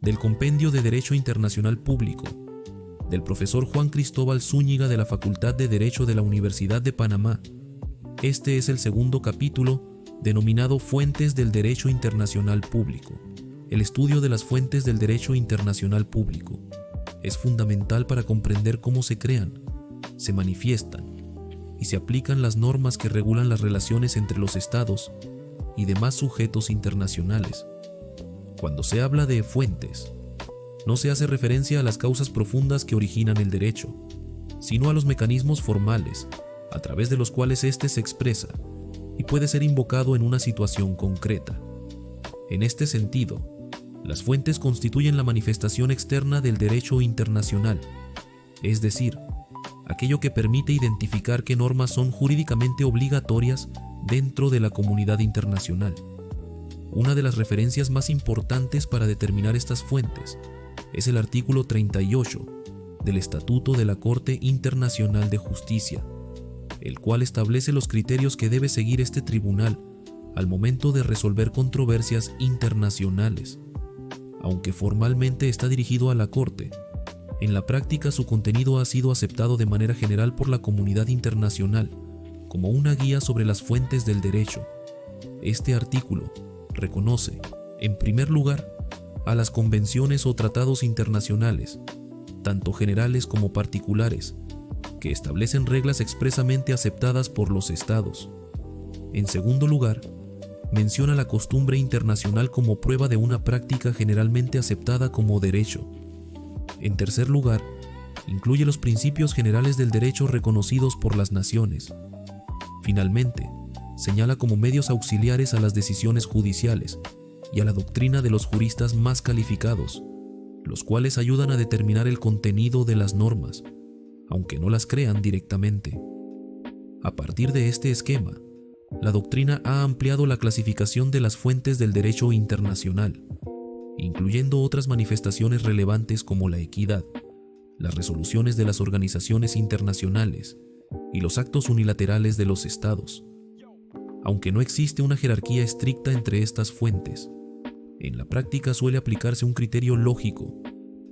del Compendio de Derecho Internacional Público, del profesor Juan Cristóbal Zúñiga de la Facultad de Derecho de la Universidad de Panamá. Este es el segundo capítulo, denominado Fuentes del Derecho Internacional Público. El estudio de las fuentes del derecho internacional público es fundamental para comprender cómo se crean, se manifiestan y se aplican las normas que regulan las relaciones entre los estados y demás sujetos internacionales. Cuando se habla de fuentes, no se hace referencia a las causas profundas que originan el derecho, sino a los mecanismos formales a través de los cuales éste se expresa y puede ser invocado en una situación concreta. En este sentido, las fuentes constituyen la manifestación externa del derecho internacional, es decir, aquello que permite identificar qué normas son jurídicamente obligatorias dentro de la comunidad internacional. Una de las referencias más importantes para determinar estas fuentes es el artículo 38 del Estatuto de la Corte Internacional de Justicia, el cual establece los criterios que debe seguir este tribunal al momento de resolver controversias internacionales. Aunque formalmente está dirigido a la Corte, en la práctica su contenido ha sido aceptado de manera general por la comunidad internacional como una guía sobre las fuentes del derecho. Este artículo reconoce, en primer lugar, a las convenciones o tratados internacionales, tanto generales como particulares, que establecen reglas expresamente aceptadas por los estados. En segundo lugar, menciona la costumbre internacional como prueba de una práctica generalmente aceptada como derecho. En tercer lugar, incluye los principios generales del derecho reconocidos por las naciones. Finalmente, señala como medios auxiliares a las decisiones judiciales y a la doctrina de los juristas más calificados, los cuales ayudan a determinar el contenido de las normas, aunque no las crean directamente. A partir de este esquema, la doctrina ha ampliado la clasificación de las fuentes del derecho internacional, incluyendo otras manifestaciones relevantes como la equidad, las resoluciones de las organizaciones internacionales y los actos unilaterales de los estados. Aunque no existe una jerarquía estricta entre estas fuentes, en la práctica suele aplicarse un criterio lógico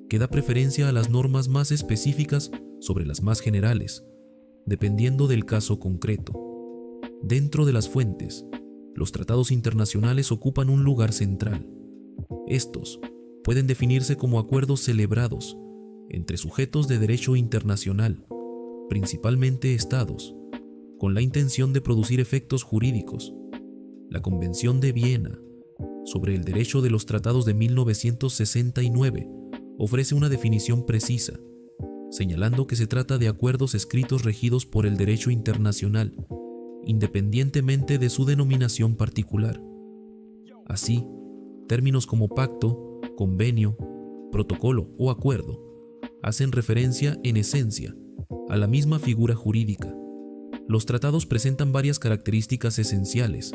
que da preferencia a las normas más específicas sobre las más generales, dependiendo del caso concreto. Dentro de las fuentes, los tratados internacionales ocupan un lugar central. Estos pueden definirse como acuerdos celebrados entre sujetos de derecho internacional, principalmente estados, con la intención de producir efectos jurídicos. La Convención de Viena sobre el derecho de los tratados de 1969 ofrece una definición precisa, señalando que se trata de acuerdos escritos regidos por el derecho internacional, independientemente de su denominación particular. Así, términos como pacto, convenio, protocolo o acuerdo hacen referencia, en esencia, a la misma figura jurídica. Los tratados presentan varias características esenciales.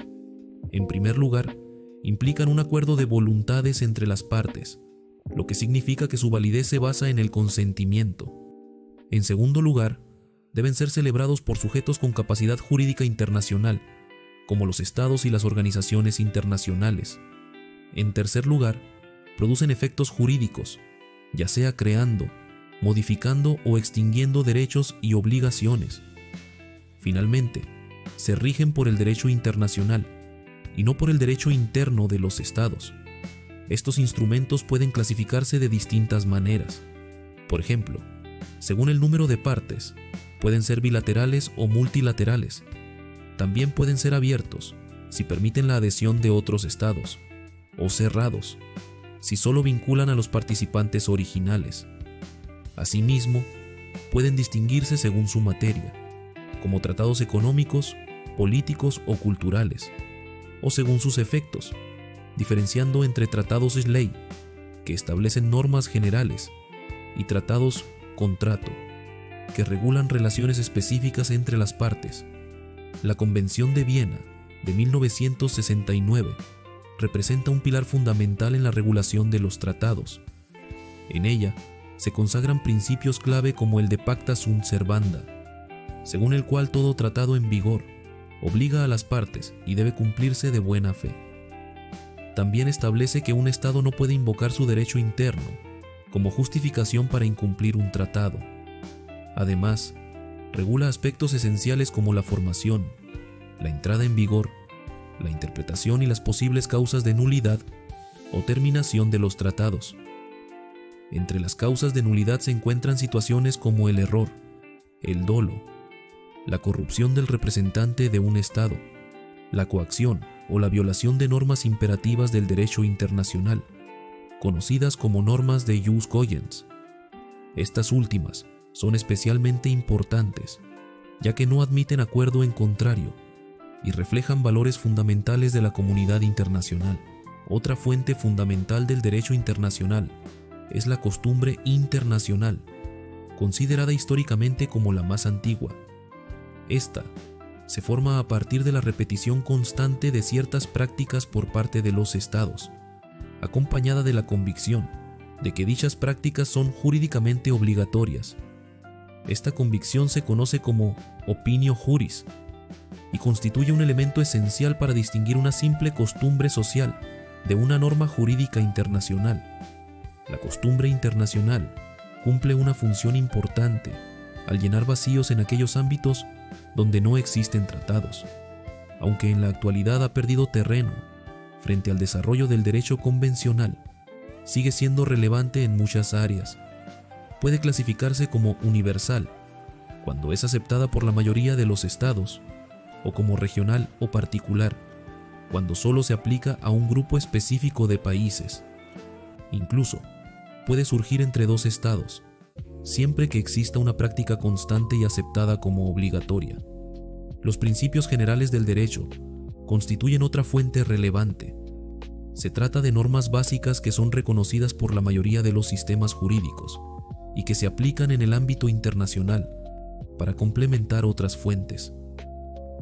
En primer lugar, implican un acuerdo de voluntades entre las partes, lo que significa que su validez se basa en el consentimiento. En segundo lugar, deben ser celebrados por sujetos con capacidad jurídica internacional, como los estados y las organizaciones internacionales. En tercer lugar, producen efectos jurídicos, ya sea creando, modificando o extinguiendo derechos y obligaciones. Finalmente, se rigen por el derecho internacional y no por el derecho interno de los estados. Estos instrumentos pueden clasificarse de distintas maneras. Por ejemplo, según el número de partes, pueden ser bilaterales o multilaterales. También pueden ser abiertos, si permiten la adhesión de otros estados, o cerrados, si solo vinculan a los participantes originales. Asimismo, pueden distinguirse según su materia, como tratados económicos, políticos o culturales, o según sus efectos, diferenciando entre tratados ley, que establecen normas generales, y tratados contrato, que regulan relaciones específicas entre las partes. La Convención de Viena de 1969 representa un pilar fundamental en la regulación de los tratados. En ella se consagran principios clave como el de pacta sunt servanda, según el cual todo tratado en vigor obliga a las partes y debe cumplirse de buena fe. también establece que un Estado no puede invocar su derecho interno como justificación para incumplir un tratado. Además, regula aspectos esenciales como la formación, la entrada en vigor, la interpretación y las posibles causas de nulidad o terminación de los tratados. Entre las causas de nulidad se encuentran situaciones como el error, el dolo, la corrupción del representante de un Estado, la coacción o la violación de normas imperativas del derecho internacional, conocidas como normas de jus cogens. Estas últimas son especialmente importantes, ya que no admiten acuerdo en contrario y reflejan valores fundamentales de la comunidad internacional. Otra fuente fundamental del derecho internacional es la costumbre internacional, considerada históricamente como la más antigua. Esta se forma a partir de la repetición constante de ciertas prácticas por parte de los Estados, acompañada de la convicción de que dichas prácticas son jurídicamente obligatorias. Esta convicción se conoce como opinio juris y constituye un elemento esencial para distinguir una simple costumbre social de una norma jurídica internacional. La costumbre internacional cumple una función importante al llenar vacíos en aquellos ámbitos donde no existen tratados, aunque en la actualidad ha perdido terreno frente al desarrollo del derecho convencional, sigue siendo relevante en muchas áreas. Puede clasificarse como universal, cuando es aceptada por la mayoría de los estados, o como regional o particular, cuando solo se aplica a un grupo específico de países. Incluso, puede surgir entre dos estados, siempre que exista una práctica constante y aceptada como obligatoria. Los principios generales del derecho constituyen otra fuente relevante. Se trata de normas básicas que son reconocidas por la mayoría de los sistemas jurídicos y que se aplican en el ámbito internacional para complementar otras fuentes.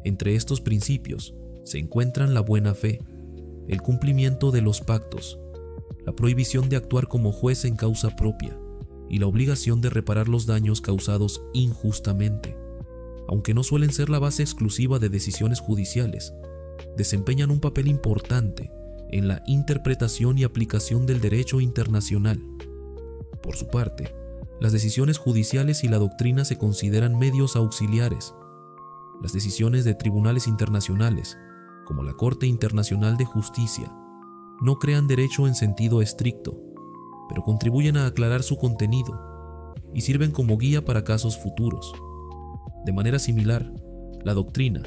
Entre estos principios se encuentran la buena fe, el cumplimiento de los pactos, la prohibición de actuar como juez en causa propia y la obligación de reparar los daños causados injustamente. Aunque no suelen ser la base exclusiva de decisiones judiciales, desempeñan un papel importante en la interpretación y aplicación del derecho internacional. Por su parte, las decisiones judiciales y la doctrina se consideran medios auxiliares. Las decisiones de tribunales internacionales, como la Corte Internacional de Justicia, no crean derecho en sentido estricto, pero contribuyen a aclarar su contenido y sirven como guía para casos futuros. De manera similar, la doctrina,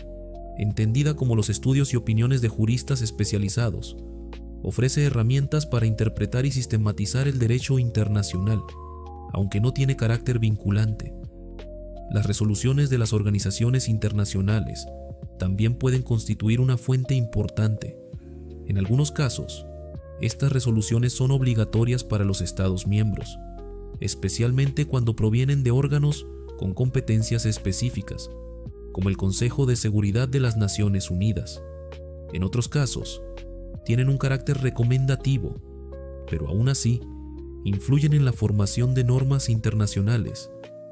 entendida como los estudios y opiniones de juristas especializados, ofrece herramientas para interpretar y sistematizar el derecho internacional, aunque no tiene carácter vinculante. Las resoluciones de las organizaciones internacionales también pueden constituir una fuente importante. En algunos casos, estas resoluciones son obligatorias para los Estados miembros, especialmente cuando provienen de órganos con competencias específicas, como el Consejo de Seguridad de las Naciones Unidas. En otros casos, tienen un carácter recomendativo, pero aún así, influyen en la formación de normas internacionales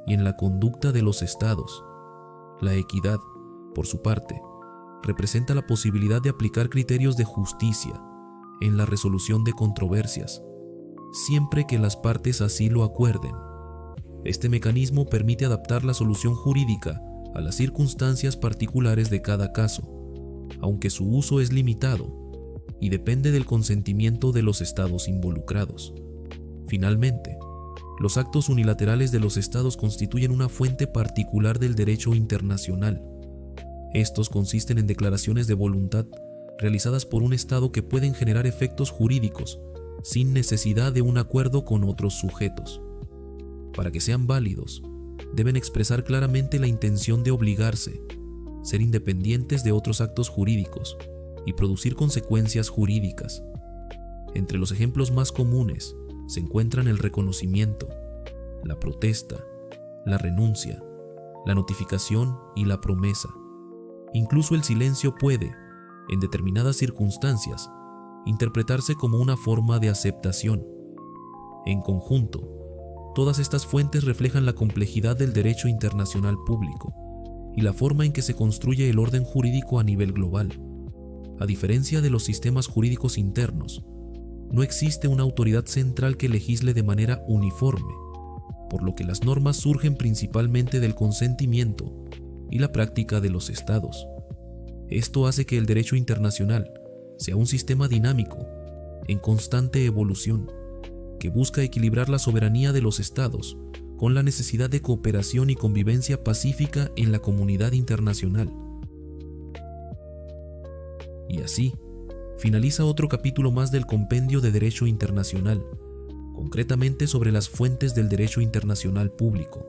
y en la conducta de los Estados. La equidad, por su parte, representa la posibilidad de aplicar criterios de justicia en la resolución de controversias, siempre que las partes así lo acuerden. Este mecanismo permite adaptar la solución jurídica a las circunstancias particulares de cada caso, aunque su uso es limitado y depende del consentimiento de los estados involucrados. Finalmente, los actos unilaterales de los estados constituyen una fuente particular del derecho internacional. Estos consisten en declaraciones de voluntad realizadas por un estado que pueden generar efectos jurídicos sin necesidad de un acuerdo con otros sujetos. Para que sean válidos, deben expresar claramente la intención de obligarse, ser independientes de otros actos jurídicos y producir consecuencias jurídicas. Entre los ejemplos más comunes se encuentran el reconocimiento, la protesta, la renuncia, la notificación y la promesa. Incluso el silencio puede, en determinadas circunstancias, interpretarse como una forma de aceptación. En conjunto, todas estas fuentes reflejan la complejidad del derecho internacional público y la forma en que se construye el orden jurídico a nivel global. A diferencia de los sistemas jurídicos internos, no existe una autoridad central que legisle de manera uniforme, por lo que las normas surgen principalmente del consentimiento y la práctica de los estados. Esto hace que el derecho internacional sea un sistema dinámico, en constante evolución, que busca equilibrar la soberanía de los estados con la necesidad de cooperación y convivencia pacífica en la comunidad internacional. Y así, finaliza otro capítulo más del Compendio de Derecho Internacional, concretamente sobre las fuentes del derecho internacional público.